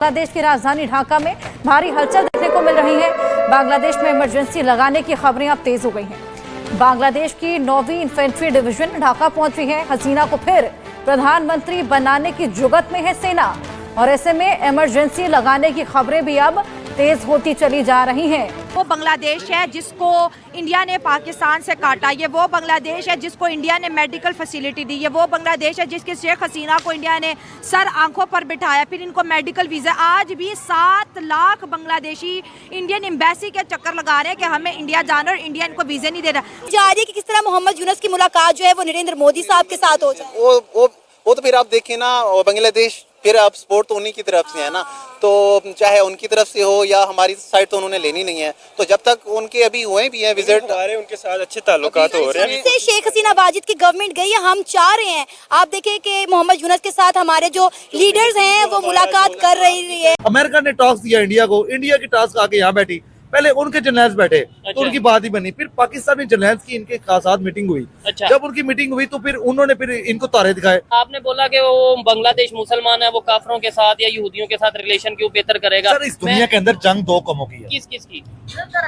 बांग्लादेश की राजधानी ढाका में भारी हलचल देखने को मिल रही है। बांग्लादेश में इमरजेंसी लगाने की खबरें अब तेज हो गई हैं। बांग्लादेश की 9वीं इन्फेंट्री डिवीजन ढाका पहुंची है। हसीना को फिर प्रधानमंत्री बनाने की जुगत में है सेना, और ऐसे में इमरजेंसी लगाने की खबरें भी अब तेज होती चली जा रही हैं। वो बांग्लादेश है जिसको इंडिया ने पाकिस्तान से काटा, ये वो बांग्लादेश है जिसको इंडिया ने मेडिकल फैसिलिटी दी, ये वो बांग्लादेश है जिसकी शेख हसीना को इंडिया ने सर आंखों पर बिठाया, फिर इनको मेडिकल वीज़ा। आज भी 7 लाख बांग्लादेशी इंडियन एम्बेसी के चक्कर लगा रहे हैं कि हमें इंडिया जाना, और इंडिया इनको वीज़े नहीं दे रहा। जा रही है कि किस तरह मोहम्मद यूनुस की मुलाकात जो है वो नरेंद्र मोदी साहब के साथ हो जाए। वो तो फिर आप देखिए ना, बांग्लादेश फिर आप सपोर्ट तो उन्हीं की तरफ से है ना, तो चाहे उनकी तरफ से हो या हमारी साइड तो उन्होंने लेनी नहीं है। तो जब तक उनके अभी हुए भी हैं विजिट, उनके साथ अच्छे ताल्लुकात हो रहे हैं। शेख हसीना वाजिद की गवर्नमेंट गई है, हम चाह रहे हैं आप देखें कि मोहम्मद यूनुस के साथ हमारे जो लीडर्स हैं वो मुलाकात कर रही है। अमेरिका ने टॉस दिया इंडिया को, इंडिया की टास्क आके यहाँ बैठी, पहले उनके जनरल्स बैठे तो उनकी बात ही बनी, फिर पाकिस्तानी जनरल्स की इनके साथ मीटिंग हुई। जब उनकी मीटिंग हुई तो फिर उन्होंने फिर इनको तारे दिखाए। आपने बोला कि वो बांग्लादेश मुसलमान है, वो काफरों के साथ या यहूदियों के साथ रिलेशन क्यों बेहतर करेगा। सर, इस दुनिया के अंदर जंग 2 कौमों की है। किस किस की?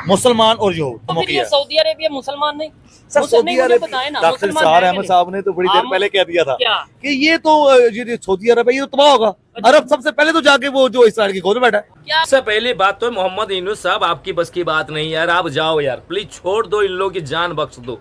मुसलमान और यहूद तो कौमों फिर की ये है। सऊदी अरेबिया मुसलमान नहीं? सर, सऊदी अरेबिया डॉक्टर सहार अहमद साहब ने तो बड़ी देर पहले कह दिया था कि ये तो ये सऊदी अरब है, ये तो तबाह होगा। अरब सबसे पहले तो जाके वो जो इसराइल की गोद में बैठा है। सबसे पहली बात तो मोहम्मद यूनुस साहब, आपकी बस की बात नहीं यार, आप जाओ यार, प्लीज छोड़ दो, इन लोगों की जान बख्श दो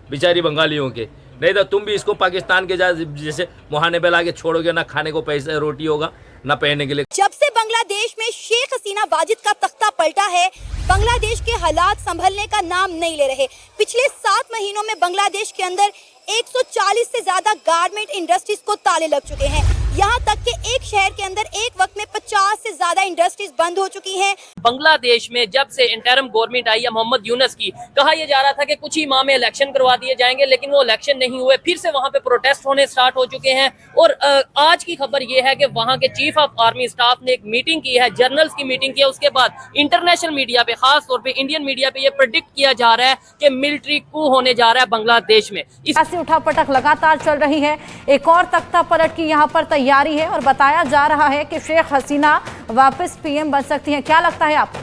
बेचारी बंगालियों के। नहीं तो तुम भी इसको पाकिस्तान के जैसे मुहाने पे लाके छोड़ोगे, ना खाने को पैसे रोटी होगा, ना पहनने के लिए। जब से बांग्लादेश में शेख हसीना वाजिद का तख्ता पलटा है, बांग्लादेश के हालात संभलने का नाम नहीं ले रहे। पिछले 7 महीनों में बांग्लादेश के अंदर 140 से ज्यादा गारमेंट इंडस्ट्रीज को ताले लग चुके हैं। यहाँ तक कि एक शहर के अंदर एक वक्त में 50 से ज्यादा इंडस्ट्रीज बंद हो चुकी हैं। बांग्लादेश में जब से इंटरिम गवर्नमेंट आई है मोहम्मद यूनुस की, कहा यह जा रहा था कि कुछ ही माह में इलेक्शन करवा दिए जाएंगे, लेकिन वो इलेक्शन नहीं हुए। फिर से वहां पे प्रोटेस्ट होने स्टार्ट हो चुके हैं। और आज की खबर ये है कि वहां के चीफ ऑफ आर्मी स्टाफ ने एक मीटिंग की है, जनरल्स की मीटिंग की है। उसके बाद इंटरनेशनल मीडिया पे, खास तौर पे इंडियन मीडिया पे, ये प्रेडिक्ट किया जा रहा है कि मिलिट्री कू होने जा रहा है बांग्लादेश में। इस उठापटक लगातार चल रही है। एक और तख्ता पलट की यहाँ पर तैयारी है, और बताया जा रहा है कि शेख हसीना वापस पीएम बन सकती हैं। क्या लगता है आपको?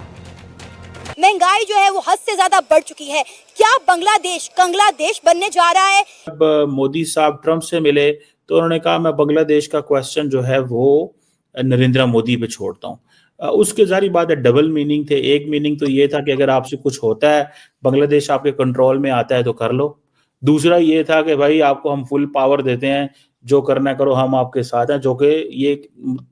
महंगाई जो है वो हद से ज्यादा बढ़ चुकी है। क्या बांग्लादेश कंग्लादेश बनने जा रहा है? अब मोदी साहब ट्रंप से मिले तो उन्होंने कहा मैं बांग्लादेश का क्वेश्चन जो है वो नरेंद्र मोदी पे छोड़ता हूँ। उसके जारी बात है, डबल मीनिंग थे। एक मीनिंग तो ये था कि अगर आपसे कुछ होता है, बांग्लादेश आपके कंट्रोल में आता है तो कर लो। दूसरा ये था कि भाई आपको हम फुल पावर देते हैं, जो करना करो, हम आपके साथ हैं, जो कि ये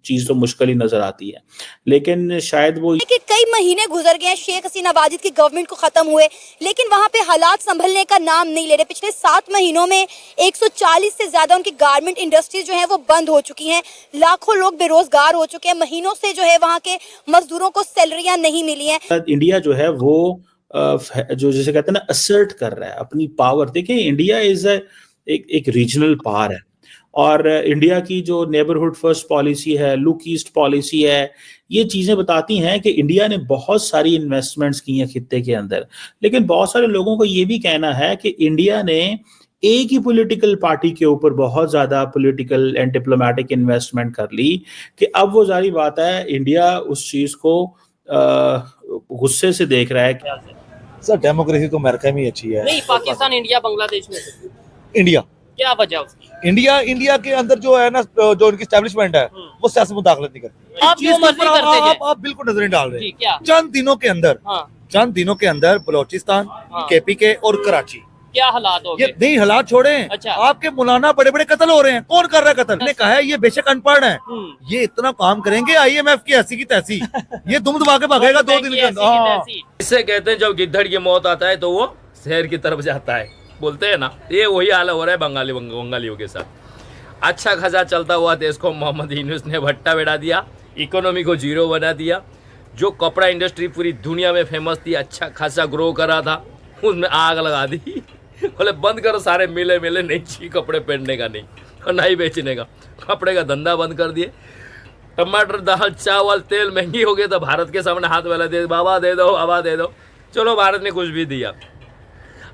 चीज तो मुश्किल ही नजर आती है। लेकिन शायद वो कि कई महीने गुजर गए हैं शेख हसीना वाजिद की गवर्नमेंट को खत्म हुए, लेकिन वहां पे हालात संभलने का नाम नहीं ले रहे। पिछले 7 महीनों में 140 से ज्यादा उनकी गारमेंट इंडस्ट्रीज जो है वो बंद हो चुकी हैं। लाखों लोग बेरोजगार हो चुके हैं। महीनों से जो है वहाँ के मजदूरों को सैलरियां नहीं मिली हैं। इंडिया जो है वो जो जैसे कहते हैं ना, असर्ट कर रहा है अपनी पावर। देखिए, इंडिया इज एक रीजनल पावर है, और इंडिया की जो नेबरहुड फर्स्ट पॉलिसी है, लुक ईस्ट पॉलिसी है, ये चीजें बताती हैं कि इंडिया ने बहुत सारी इन्वेस्टमेंट्स की हैं खित्ते के अंदर। लेकिन बहुत सारे लोगों को ये भी कहना है कि इंडिया ने एक ही पॉलिटिकल पार्टी के ऊपर बहुत ज्यादा पॉलिटिकल एंड डिप्लोमेटिक इन्वेस्टमेंट कर ली, कि अब वो जारी बात है इंडिया उस चीज को गुस्से से देख रहा है। सर, डेमोक्रेसी तो अमेरिका में अच्छी है। नहीं, पाकिस्तान, इंडिया, बांग्लादेश में इंडिया क्या वजह उसकी? इंडिया के अंदर जो है ना, जो उनकी एस्टैब्लिशमेंट है वो सियासत मुदाखलत नहीं करती। आप जो मर्जी करते हैं। आप बिल्कुल नजर नहीं डाल रहे। क्या? चंद दिनों के अंदर बलोचिस्तान, KPK और कराची, क्या हालात हो ये गए? नहीं हालात छोड़े। अच्छा। आपके मौलाना बड़े बड़े कत्ल हो रहे हैं। कौन कर रहा है कत्ल? ने कहा है ये बेशक अनपढ़ है, ये इतना काम करेंगे IMF की ऐसी की तैसी, ये दुम दबा के भागेगा 2 दिन के अंदर। इससे कहते हैं जब गिद्धड़ की मौत आता है तो वो शहर की तरफ जाता है, बोलते हैं ना। ये वही हाल हो रहा है बंगालियों के साथ। अच्छा खासा चलता हुआ देश को मोहम्मद यूनुस ने भट्टा बैठा दिया, इकोनॉमी को जीरो बना दिया। जो कपड़ा इंडस्ट्री पूरी दुनिया में फेमस थी, अच्छा खासा ग्रो कर रहा था, उसमें आग लगा दी। बोले बंद करो सारे मिले नहीं चाहिए कपड़े पहनने का, नहीं और ना ही बेचने का, कपड़े का धंधा बंद कर दिए। टमाटर, दाल, चावल, तेल महंगी हो गए तो भारत के सामने हाथ वाला दे, बाबा दे दो, बाबा दे दो। चलो, भारत ने कुछ भी दिया।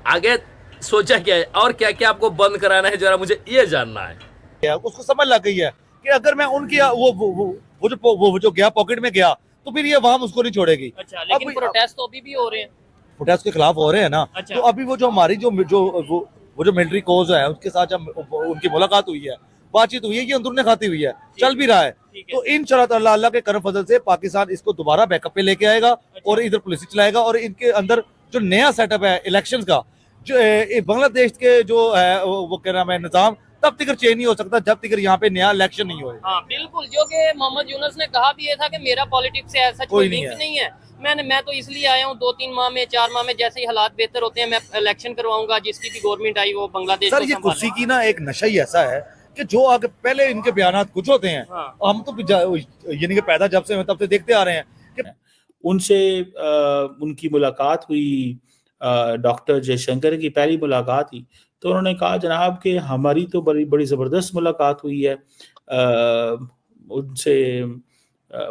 आगे सोचा क्या है और क्या क्या आपको बंद कराना है, जरा मुझे ये जानना है। उसको समझ लग गई है कि अगर मैं उनकी वो वो जो गया पॉकेट में गया तो फिर ये वहां उसको नहीं छोड़ेगी। अच्छा, लेकिन प्रोटेस्ट तो अभी भी हो रहे हैं, प्रोटेस्ट के खिलाफ हो रहे हैं ना। अच्छा। तो अभी वो जो हमारी जो मिलिट्री कोर्स है उसके साथ जब उनकी मुलाकात हुई है, बातचीत हुई है, ये अंदरूनी खाती हुई है, चल भी रहा है। तो इंशाअल्लाह अल्लाह के करम फजल से पाकिस्तान इसको दोबारा बैकअप पे लेके आएगा और इधर पुलिस चलाएगा। और इनके अंदर जो नया सेटअप है इलेक्शन का, जो बांग्लादेश के जो है वो कह रहा है निजाम तब तक चेंज नहीं हो सकता जब तक यहाँ पे नया इलेक्शन नहीं होए। हाँ बिल्कुल, जो कि मोहम्मद यूनुस ने कहा भी ये था कि मेरा पॉलिटिक्स से ऐसा कोई लिंक नहीं है, मैं तो इसलिए आया हूँ 2-3 माह में 4 माह में जैसे ही हालात बेहतर होते हैं मैं इलेक्शन करवाऊंगा, जिसकी भी गवर्नमेंट आई वो बांग्लादेश सर ये कुर्सी की ना एक नशा ही ऐसा है कि जो आगे पहले इनके बयानात कुछ होते हैं। हाँ। हम तो यानी कि पैदा जब से तब से देखते आ रहे हैं कि उनसे उनकी मुलाकात हुई, डॉक्टर जयशंकर की पहली मुलाकात थी, तो उन्होंने कहा जनाब कि हमारी तो बड़ी बड़ी ज़बरदस्त मुलाकात हुई है उनसे,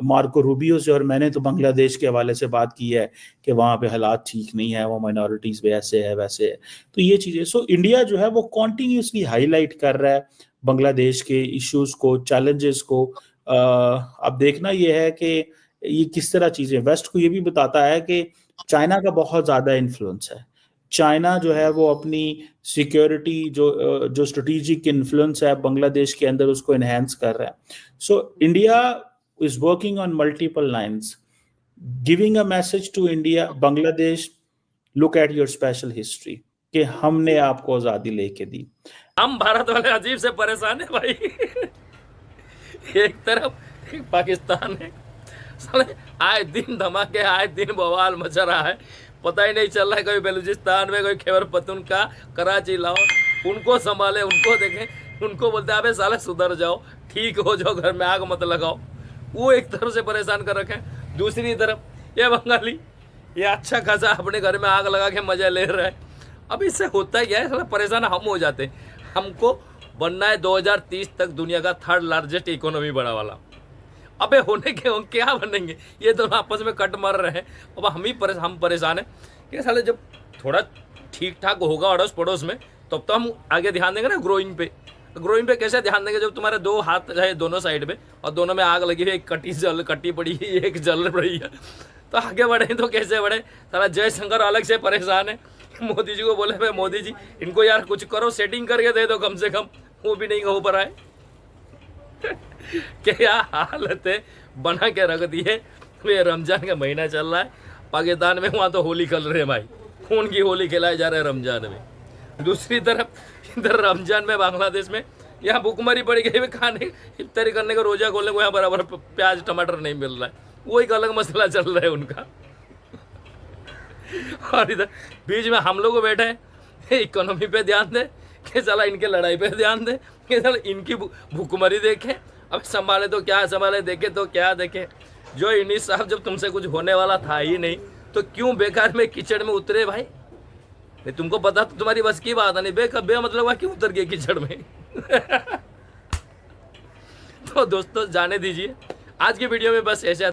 मार्को रूबियो से, और मैंने तो बांग्लादेश के हवाले से बात की है कि वहाँ पे हालात ठीक नहीं है, वो माइनॉरिटीज़ पे ऐसे है वैसे है। तो ये चीज़ें, सो इंडिया जो है वो कॉन्टीन्यूसली हाईलाइट कर रहा है बांग्लादेश के इश्यूज़ को, चैलेंजेस को। अब देखना ये है कि ये किस तरह चीज़ें, वेस्ट को ये भी बताता है कि चाइना का बहुत ज़्यादा इन्फ्लुएंस है। चाइना जो है वो अपनी सिक्योरिटी जो स्ट्रेटेजिक इन्फ्लुएंस है बांग्लादेश के अंदर उसको एनहेंस कर रहा है। So India is working on multiple lines, giving a message to India, Bangladesh, look at your special history कि हमने आपको आजादी लेके दी। हम भारत वाले अजीब से परेशान है भाई। एक तरफ पाकिस्तान है, साले आए दिन धमाके, आए दिन बवाल मचा रहा है, पता ही नहीं चल रहा है, कोई बलूचिस्तान में, कोई खैबर पख्तूनख्वा, कराची लाओ, उनको संभाले, उनको देखें, उनको बोलते हैं अबे साले सुधर जाओ, ठीक हो जाओ, घर में आग मत लगाओ। वो एक तरफ से परेशान कर रखे हैं, दूसरी तरफ ये बंगाली ये अच्छा खासा अपने घर में आग लगा के मजा ले रहा है। अब इससे होता क्या है, साला परेशान हम हो जाते हैं। हमको बनना है 2030 तक दुनिया का 3rd लार्जेस्ट इकोनॉमी बड़ा वाला। अबे होने के हम क्या बनेंगे, ये दोनों आपस में कट मार रहे हैं। अब हम परेशान हैं कि साले जब थोड़ा ठीक ठाक होगा अड़ोस पड़ोस में तब तो हम आगे ध्यान देंगे ना ग्रोइंग पे। ग्रोइंग पे कैसे ध्यान देंगे जब तुम्हारे 2 हाथ है दोनों साइड में और दोनों में आग लगी हुई, एक कट्टी पड़ी है, एक जल रही है, तो आगे बढ़े तो कैसे बढ़े। साला जयशंकर अलग से परेशान है, मोदी जी को बोले भाई मोदी जी इनको यार कुछ करो, सेटिंग करके दे दो कम से कम, वो भी नहीं हो पा रहा है। क्या हालत है बना के रख दी है। ये रमजान का महीना चल रहा है पाकिस्तान में, वहाँ तो होली खेल रहे हैं भाई, खून की होली खिलाई जा रहे हैं रमजान में। दूसरी तरफ इधर रमजान में बांग्लादेश में यहाँ भूखमरी पड़ गई, खाने इफ्तारी करने का, रोजा खोलने को यहाँ बराबर प्याज टमाटर नहीं मिल रहा है, वो एक अलग मसला चल रहा है उनका। और इधर बीच में हम लोग बैठे हैं, इकोनॉमी पे ध्यान दे कि साला इनके लड़ाई पे ध्यान दे कि साला इनकी भूखमरी देखे। अब संभाले तो क्या संभाले, देखे तो क्या देखे। जो इन्हीं साहब जब तुमसे कुछ होने वाला था ही नहीं तो क्यों बेकार में कीचड़ में उतरे भाई। नहीं तुमको पता तो तुम्हारी बस की बात है, नहीं बे मतलब क्यों उतर गए कीचड़ में। तो दोस्तों जाने दीजिए, आज की वीडियो में बस ऐसा।